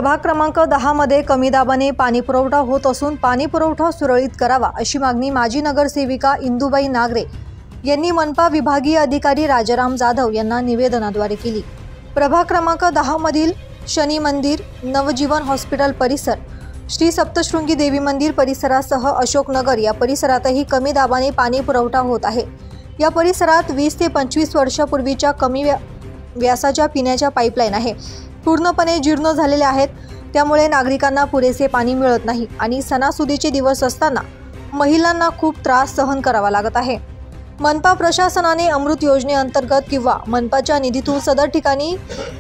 प्रभाग क्रमांक 10 मध्ये कमी दाबाने पाणी पुरवठा होत असून पाणी पुरवठा सुरळीत करावा अशी मागणी माजी नगरसेविका इंदुबाई नागरे यांनी मनपा विभागीय अधिकारी राजाराम जाधव यांना निवेदनाद्वारे केली। प्रभाग क्रमांक 10 मधील शनी मंदिर, नवजीवन हॉस्पिटल परिसर, श्री सप्तशृंगी देवी मंदिर परिसरासह अशोकनगर या परिसरातही कमी दाबाने पाणी पुरवठा होत आहे। या परिसरात 20 ते 25 वर्षापूर्वीच्या कमी व्यासाच्या पिण्याच्या पाईपलाईन आहे, पूर्णपणे जीर्ण झालेले आहेत। त्यामुळे नागरिकांना पुरेसे पाणी मिळत नाही आणि सणासुदीचे दिवस असताना महिलांना खूप त्रास सहन करावा लागत आहे। मनपा प्रशासनाने अमृत योजनेअंतर्गत किंवा मनपाच्या निधीतून सदर ठिकाणी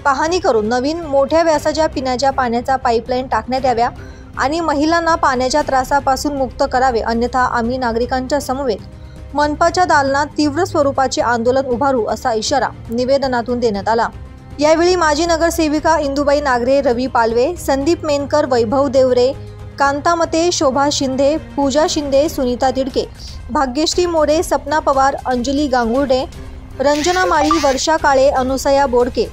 पाहणी करून नवीन मोठ्या व्यासाच्या पिण्याच्या पाण्याचा पाईपलाईन टाकण्यात याव्या आणि महिलांना पाण्याच्या त्रासापासून मुक्त करावे, अन्यथा आम्ही नागरिकांच्या समवेत मनपाच्या दालनात तीव्र स्वरूपाचे आंदोलन उभारू असा इशारा निवेदनातून देण्यात आला। यावेळी माजी नगरसेविका इंदुबाई नागरे, रवी पालवे, संदीप मेनकर, वैभव देवरे, कांता मते, शोभा शिंदे, पूजा शिंदे, सुनीता तिडके, भाग्यश्री मोरे, सपना पवार, अंजली गांगुर्डे, रंजना माळी, वर्षा काळे, अनुसया बोडके,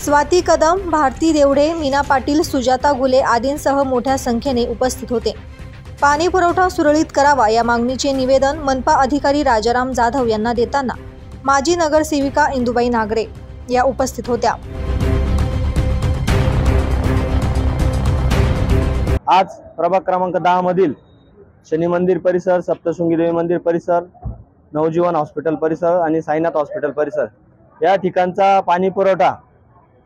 स्वाती कदम, भारती देवडे, मीना पाटील, सुजाता गुले आदींसह मोठ्या संख्येने उपस्थित होते। पाणी पुरवठा सुरळीत करावा या मागणीचे निवेदन मनपा अधिकारी राजाराम जाधव यांना देताना माजी नगरसेविका इंदुबाई नागरे या उपस्थित होत्या। आज प्रभाग क्रमांक 10 मधील शनी मंदिर परिसर, सप्तशृंगी देवी मंदिर परिसर, नवजीवन हॉस्पिटल परिसर आणि साईनाथ हॉस्पिटल परिसर या ठिकाणचा पाणी पुरवठा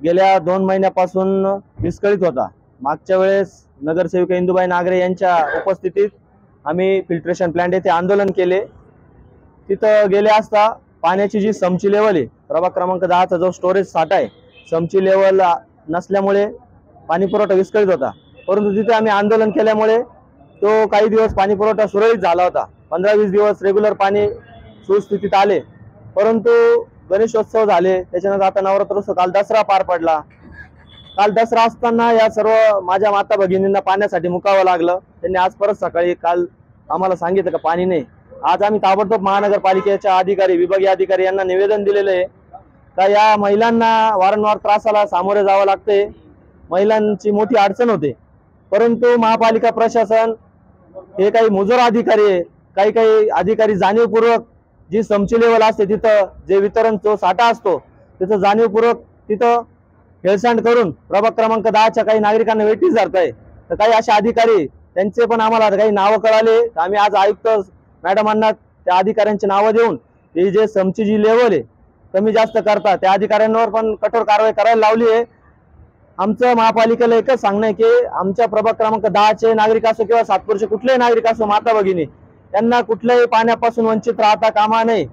गेल्या 2 महिन्यापासून विस्कळीत होता। मागच्या वेळेस नगरसेविका इंदुबाई नागरे यांच्या उपस्थितीत आम्ही फिल्ट्रेशन प्लांट येथे आंदोलन केले। तिथं गेले असता पाण्याची जी समची लेवल आहे, प्रभाग क्रमांक 10चा जो स्टोरेज साठा आहे, समची लेवल नसल्यामुळे पाणी पुरवठा विस्कळीत होता। परंतु तिथे आम्ही आंदोलन केल्यामुळे तो काही दिवस पाणी पुरवठा सुरळीत झाला होता। 15-20 दिवस रेग्युलर पाणी सुस्थितीत आले। परंतु गणेशोत्सव झाले, त्याच्यानंतर आता नवरात्रोत्सव, काल दसरा पार पडला। काल दसरा असताना या सर्व माझ्या माता भगिनींना पाण्यासाठी मुकावं लागलं। त्यांनी आज परत सकाळी काल आम्हाला सांगितलं का पाणी नाही। आज आम्ही ताबडतोब महानगरपालिकेच्या अधिकारी, विभागीय अधिकारी यांना निवेदन दिलेलं आहे का या महिलांना वारंवार त्रासाला सामोरे जावं लागते, महिलांची मोठी अडचण होते। परंतु महापालिका प्रशासन हे काही मुजोर अधिकारी आहे, काही अधिकारी जाणीवपूर्वक जी समची लेवल असते तिथं जे वितरण जो साठा असतो तिथं जाणीवपूर्वक तिथं हेळसांड करून प्रभाग क्रमांक 10च्या काही नागरिकांना वेठीस धरताय। तर काही असे अधिकारी, त्यांचे पण आम्हाला काही नावं कळाले, आम्ही आज आयुक्त मॅडमांना त्या अधिकाऱ्यांची नावं देऊन ही जे समची जी लेवल आहे कमी जास्त करता त्या अधिकाऱ्यांवर पण कठोर कारवाई करायला लावली आहे। आमचं महापालिकेला एकच सांगणं आहे की आमच्या प्रभाग क्रमांक 10चे नागरिक असो किंवा सातपूरचे कुठलेही नागरिक असो, माता भगिनी त्यांना कुठल्याही पाण्यापासून वंचित राहता कामा नये।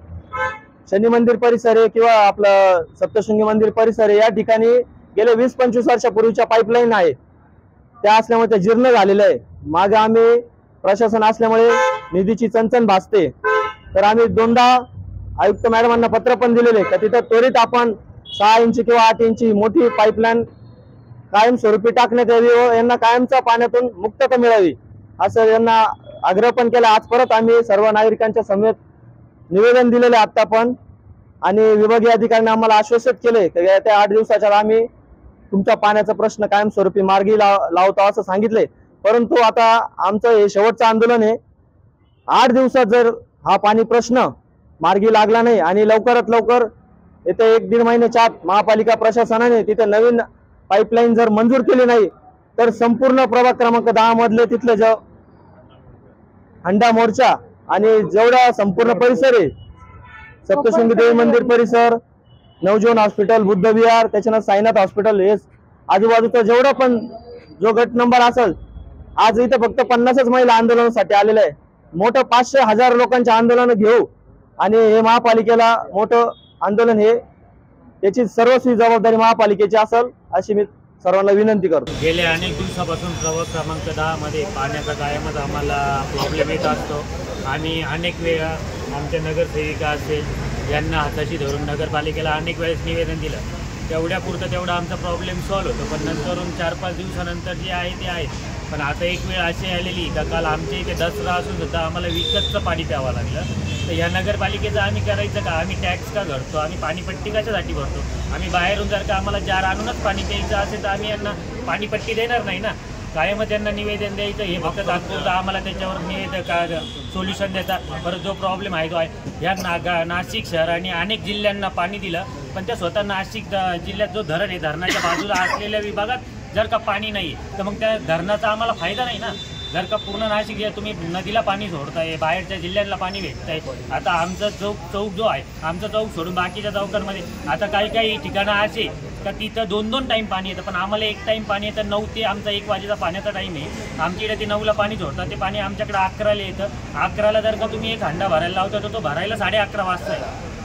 शनी मंदिर परिसर आहे किंवा आपलं सप्तशृंगी मंदिर परिसर आहे, या ठिकाणी गेले 20-25 वर्षापूर्वीच्या पाईपलाईन आहे, त्या असल्यामुळे त्या जीर्ण झालेल्या आहे। मागे आम्ही प्रशासन असल्यामुळे निधीची चणचण भासते, तर आम्ही 2दा आयुक्त मॅडमांना पत्र पण दिलेले का तिथं त्वरित आपण 6 इंच किंवा 8 इंची मोठी पाईपलाईन कायमस्वरूपी टाकण्यात यावी व यांना कायमच्या पाण्यातून मुक्तता मिळावी असं यांना आग्रह पण केला। आज परत आम्ही सर्व नागरिकांच्या समेत निवेदन दिलेले आता पण, आणि विभागीय अधिकाऱ्यांनी आम्हाला आश्वासित केले की त्या 8 दिवसाच्या आम्ही तुमचा पाण्याचा प्रश्न कायमस्वरूपी मार्गी लावतो असं सांगितले। परंतु आता आमचं हे शेवटचं आंदोलन आहे। 8 दिवसात जर हा पाणी प्रश्न मार्गी लागला नाही आणि लवकरात लवकर येत्या 1-1.5 महिन्याच्या आत महापालिका प्रशासनाने तिथे नवीन पाईपलाईन जर मंजूर केली नाही तर संपूर्ण प्रभाग क्रमांक 10 मधले तिथले जो हंडा मोर्चा आणि जेवढा संपूर्ण परिसर आहे, सप्तशृंगी देवी मंदिर परिसर, नवजीवन हॉस्पिटल, बुद्ध विहार, त्याच्यानंतर साईनाथ हॉस्पिटल, हे आजूबाजूचा जेवढा पण जो गट नंबर असेल, आज इथं फक्त 50च महिला आंदोलनासाठी आलेले आहे। मोठं 500-1000 लोकांचे आंदोलन घेऊ आणि हे महापालिकेला मोठं आंदोलन हे याची सर्वस्वी जबाबदारी महापालिकेची असेल अशी मी सर्वांना विनंती करतो। गेल्या अनेक दिवसापासून प्रभाग क्रमांक 10 मध्ये पाण्याचा कायमच आम्हाला प्रॉब्लेम येत असतो। आम्ही अनेक वेळा आमच्या नगरसेविका असेल यांना हाताशी धरून नगरपालिकेला अनेक वेळेस निवेदन दिलं, तेवढ्यापुरतं तेवढा आमचा प्रॉब्लेम सॉल्व्ह होतो, पण नंतरून 4-5 दिवसानंतर जे आहे ते आहे। पण आता एक वेळ अशी आलेली का काल आमच्या इथे दसरा असून सुद्धा आम्हाला विकतचं पाणी प्यावं लागलं। तर या नगरपालिकेचं आम्ही करायचं का? आम्ही टॅक्स का भरतो? आम्ही पाणीपट्टी कशासाठी भरतो? आम्ही बाहेरून जर का आम्हाला जार आणूनच पाणी प्यायचं असेल तर आम्ही यांना पाणीपट्टी देणार नाही ना, कायम त्यांना निवेदन द्यायचं, हे फक्त तात्पुरतं आम्हाला त्याच्यावर निवेदन का सोल्युशन देतात. परत जो प्रॉब्लेम आहे तो आहे ह्या नाशिक शहर आणि अनेक जिल्ह्यांना पाणी दिलं, पण त्या स्वतः नाशिक जिल्ह्यात जो धरण आहे, धरणाच्या बाजूला असलेल्या विभागात जर का पाणी नाही तर मग त्या धरणाचा आम्हाला फायदा नाही ना. जर का पूर्ण नाशिक तुम्ही नदीला पाणी सोडताय, बाहेरच्या जिल्ह्यांना पाणी भेटतंय. आता आमचा चौक जो आहे, आमचा चौक सोडून बाकीच्या चौकांमध्ये आता काही ठिकाणं असे का तिथं 2-2 टाईम पाणी येतं, पण आम्हाला 1 टाईम पाणी येतं. 9 ते आमचा 1 वाजेचा पाण्याचा टाईम आहे. आमच्या इकडे ते 9ला पाणी सोडतात, ते पाणी आमच्याकडे 11ला येतं. 11ला जर का तुम्ही एक हंडा भरायला लावता तर तो भरायला 11:30 वाजता आहे.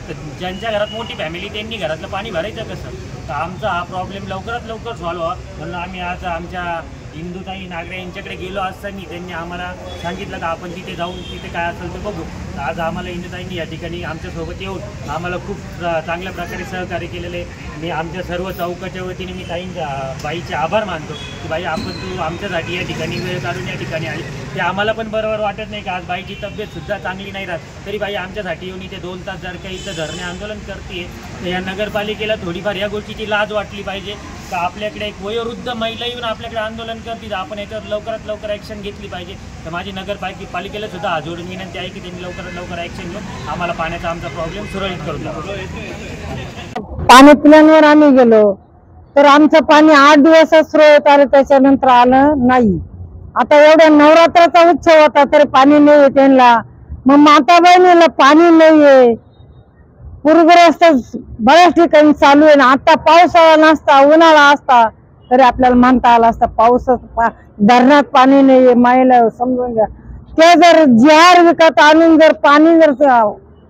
तर ज्यांच्या घरात मोठी फॅमिली त्यांनी घरातलं पाणी भरायचं कसं? तर आमचा हा प्रॉब्लेम लवकरात लवकर सॉल्व्ह व्हावा म्हणून आम्ही आज आमच्या इंदुताई नागरे यांच्याकडे गेलो असताना त्यांनी आम्हाला सांगितलं का आपण तिथे जाऊन तिथे काय असेल ते बघू. आज आम्हाला इंदुताईंनी या ठिकाणी आमच्यासोबत येऊन आम्हाला खूप चांगल्या प्रकारे सहकार्य केलेले. मी आमच्या सर्व चौकाच्या वतीने मी बाईचे आभार मानतो की बाई तू आमच्यासाठी या ठिकाणी वेळ काढून या ठिकाणी आली. ते आम्हाला पण बरोबर वाटत नाही का आज बाईची तब्येतसुद्धा चांगली नाही राहत तरी बाई आमच्यासाठी येऊन इथे 2 तास जर काही इथं धरणे आंदोलन करते तर या नगरपालिकेला थोडीफार या गोष्टीची लाज वाटली पाहिजे का आपल्याकडे एक वयोवृद्ध महिला येऊन आपल्याकडे आंदोलन करतील, आपण याच्यावर लवकरात लवकर ॲक्शन घेतली पाहिजे. तर माझी नगरपालिकेला सुद्धा हात जोडून विनंती आहे की त्यांनी लवकरात लवकर ॲक्शन घेऊन आम्हाला पाण्याचा आमचा प्रॉब्लेम सुरळीत करून द्यावा. पाणी पिल्यावर आम्ही गेलो तर आमचं पाणी 8 दिवसच सुरळीत आलं, त्याच्यानंतर आलं नाही. आता एवढ्या नवरात्राचा उत्सव होता तरी पाणी नाही त्यांना. मग माता बहिणीला पाणी नाहीये, पूरग्रस्त बऱ्याच ठिकाणी चालू आहे ना. आता पावसाळा नसता, उन्हाळा असता तरी आपल्याला म्हणता आला असता. धरणात पाणी नाहीये, मायला समजून घ्या. ते जर जार विकत आणून जर पाणी जर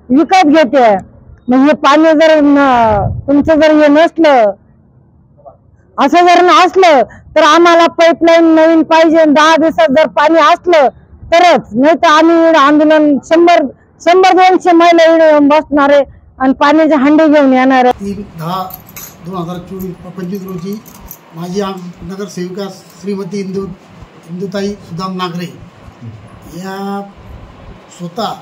विकत घेते, मग हे पाणी जर तुमचं जर हे नसलं, असं जर नसलं तर आम्हाला पाईपलाईन नवीन पाहिजे. 10 दिवसात जर पाणी असलं तरच, नाही तर आम्ही आंदोलन 100-200 महिला येऊन बसणार आहे आणि पाण्याचे हंडे घेऊन येणार आहे. 3/10/2025 रोजी माझी नगरसेविका श्रीमती इंदुताई सुदाम नागरे या स्वतः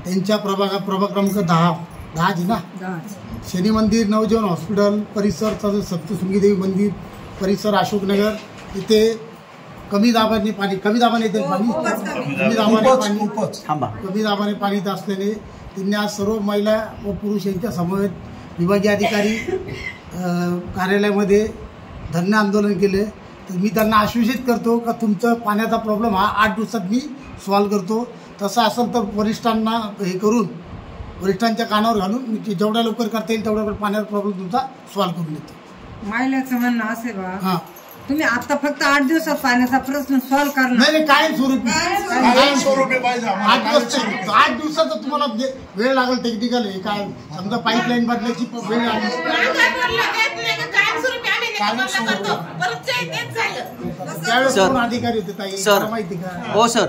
त्यांच्या प्रभाग क्रमांक 10 जी ना, शनी मंदिर, नवजीवन हॉस्पिटल परिसर, सप्तशृंगी देवी मंदिर परिसर, अशोकनगर इथे कमी दाबाने पाणी येत असल्याने त्यांनी आज सर्व महिला व पुरुष यांच्या समवेत विभागीय अधिकारी कार्यालयामध्ये धरणे आंदोलन केले. तर मी त्यांना आश्वासित करतो का तुमचा पाण्याचा प्रॉब्लेम हा 8 दिवसात मी सॉल्व्ह करतो. तसं असेल तर वरिष्ठांना हे करून, वरिष्ठांच्या कानावर घालून जेवढ्या लवकर करता येईल तेवढ्या पाण्याचा प्रॉब्लेम तुमचा सॉल्व्ह करून देतो. महिलाचं म्हणणं असे बा, तुम्ही आता फक्त 8 दिवसात पाण्याचा प्रश्न सॉल्व्ह करणार नाही, कायम स्वरूपी पाहिजे. 8 दिवसाचा तुम्हाला वेळ लागेल. टेक्निकल आहे काय, समजा पाईपलाईन बदलायची वेळ लागेल. त्यावेळेस कोण अधिकारी होते ताई माहिती का? हो सर,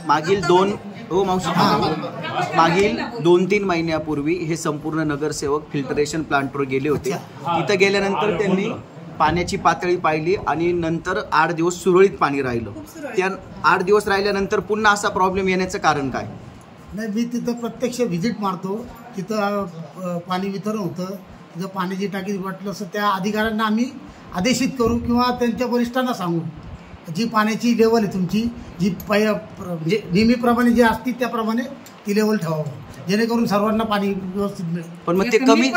मागील 2-3 महिन्यापूर्वी हे संपूर्ण नगरसेवक फिल्टरेशन प्लांटवर गेले होते. तिथं गेल्यानंतर त्यांनी पाण्याची पातळी पाहिली आणि नंतर 8 दिवस सुरळीत पाणी राहिलं. त्या 8 दिवस राहिल्यानंतर पुन्हा असा प्रॉब्लेम येण्याचं कारण काय? नाही, मी तिथं प्रत्यक्ष व्हिजिट मारतो. तिथं पाणी वितरण होतं, तिथं पाण्याची टाकी वाटलं असं त्या अधिकाऱ्यांना आम्ही आदेशित करू किंवा त्यांच्या वरिष्ठांना सांगू जी पाण्याची लेवल आहे तुमची, जी म्हणजे नेहमीप्रमाणे जी असती त्याप्रमाणे ती लेवल ठेवावं, जेणेकरून सर्वांना पाणी व्यवस्थित मिळेल. पण मग ते कमी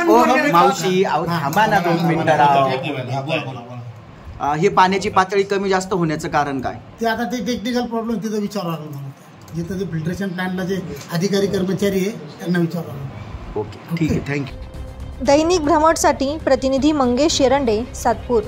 मावशी थांबा ना 2 मिनिटं. हे पाण्याची पातळी कमी जास्त होण्याचं कारण काय? ते आता ते टेक्निकल प्रॉब्लेम तिथं विचारावं लागलं मला. जिथं ते फिल्टरेशन प्लॅनला जे अधिकारी कर्मचारी आहे त्यांना विचारावं लागलं. ओके, ठीक आहे, थँक्यू. दैनिक भ्रमटसाठी प्रतिनिधी मंगेश शेरंडे, सातपूर.